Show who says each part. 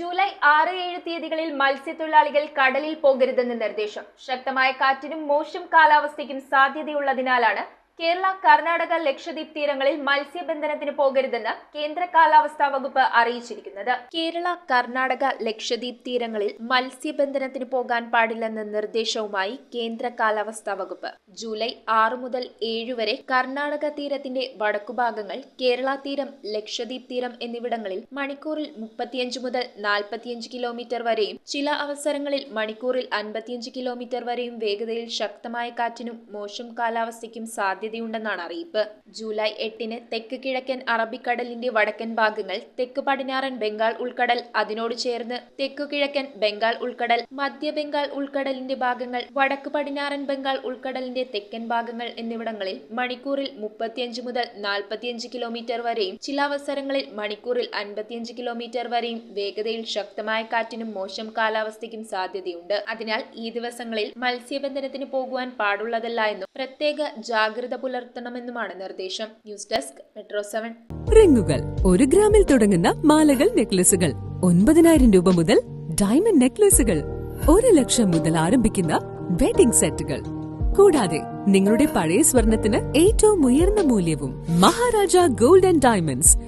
Speaker 1: July 6-7 തീയതികളിൽ മത്സ്യത്തൊഴിലാളികൾ കടലിൽ പോകരുതെന്ന് നിർദ്ദേശം. ശക്തമായ കാറ്റിനും മോശം കാലാവസ്ഥയ്ക്കും സാധ്യതയുള്ളതിനാലാണ് കേരള, കർണാടക, ലക്ഷദ്വീപ് തീരങ്ങളിൽ മത്സ്യബന്ധനത്തിന് പോകരുതെന്ന് കേന്ദ്ര കാലാവസ്ഥാ വകുപ്പ് അറിയിച്ചിരിക്കുന്നത്. കേരള, കർണാടക, ലക്ഷദ്വീപ് തീരങ്ങളിൽ മത്സ്യബന്ധനത്തിന് പോകാൻ പാടില്ലെന്ന നിർദ്ദേശവുമായി കേന്ദ്ര കാലാവസ്ഥാ വകുപ്പ്. ജൂലൈ 6 മുതൽ 7 വരെ കർണാടക തീരത്തിന്റെ വടക്കുഭാഗങ്ങൾ, കേരള തീരം, ലക്ഷദ്വീപ് തീരം എന്നിവിടങ്ങളിൽ മണിക്കൂറിൽ 35 മുതൽ 45 കിലോമീറ്റർ വരെയും ചില അവസരങ്ങളിൽ മണിക്കൂറിൽ 55 കിലോമീറ്റർ വരെയും വേഗതയിൽ ശക്തമായ കാറ്റിനും മോശം കാലാവസ്ഥയ്ക്കും സാധ്യതയുണ്ടെന്നാണ് അറിയിപ്പ്. ജൂലൈ 8-ന് തെക്ക് കിഴക്കൻ അറബിക്കടലിന്റെ വടക്കൻ ഭാഗങ്ങൾ, തെക്ക് പടിഞ്ഞാറൻ ബംഗാൾ ഉൾക്കടൽ, അതിനോട് ചേർന്ന് തെക്കു കിഴക്കൻ ബംഗാൾ ഉൾക്കടൽ, മധ്യ ബംഗാൾ ഉൾക്കടലിന്റെ ഭാഗങ്ങൾ, വടക്ക് പടിഞ്ഞാറൻ ബംഗാൾ ഉൾക്കടലിന്റെ തെക്കൻ ഭാഗങ്ങൾ എന്നിവിടങ്ങളിൽ മണിക്കൂറിൽ 35 മുതൽ 45 കിലോമീറ്റർ വരെയും ചില അവസരങ്ങളിൽ മണിക്കൂറിൽ 55 കിലോമീറ്റർ വരെയും വേഗതയിൽ ശക്തമായ കാറ്റിനും മോശം കാലാവസ്ഥയ്ക്കും സാധ്യതയുണ്ട്. അതിനാൽ ഈ ദിവസങ്ങളിൽ മത്സ്യബന്ധനത്തിന് പോകുവാൻ പാടുള്ളതല്ല എന്നും പ്രത്യേക ജാഗ്രത പുലർത്തണമെന്നുമാണ് നിർദ്ദേശം. News desk metro 7.
Speaker 2: റിങ്ങുകൾ 1 ഗ്രാമിൽ തുടങ്ങുന്ന മാലകൾ, നെക്ലസുകൾ 9,000 രൂപ മുതൽ ഡയമണ്ട് നെക്ലസുകൾ 1 ലക്ഷം മുതൽ ആരംഭിക്കുന്ന വെഡിംഗ് സെറ്റുകൾ. കൂടാതെ നിങ്ങളുടെ പഴയ സ്വർണത്തിന് ഏറ്റവും ഉയർന്ന മൂല്യവും മഹാരാജ ഗോൾഡ് ആൻഡ് ഡയമണ്ട്സ്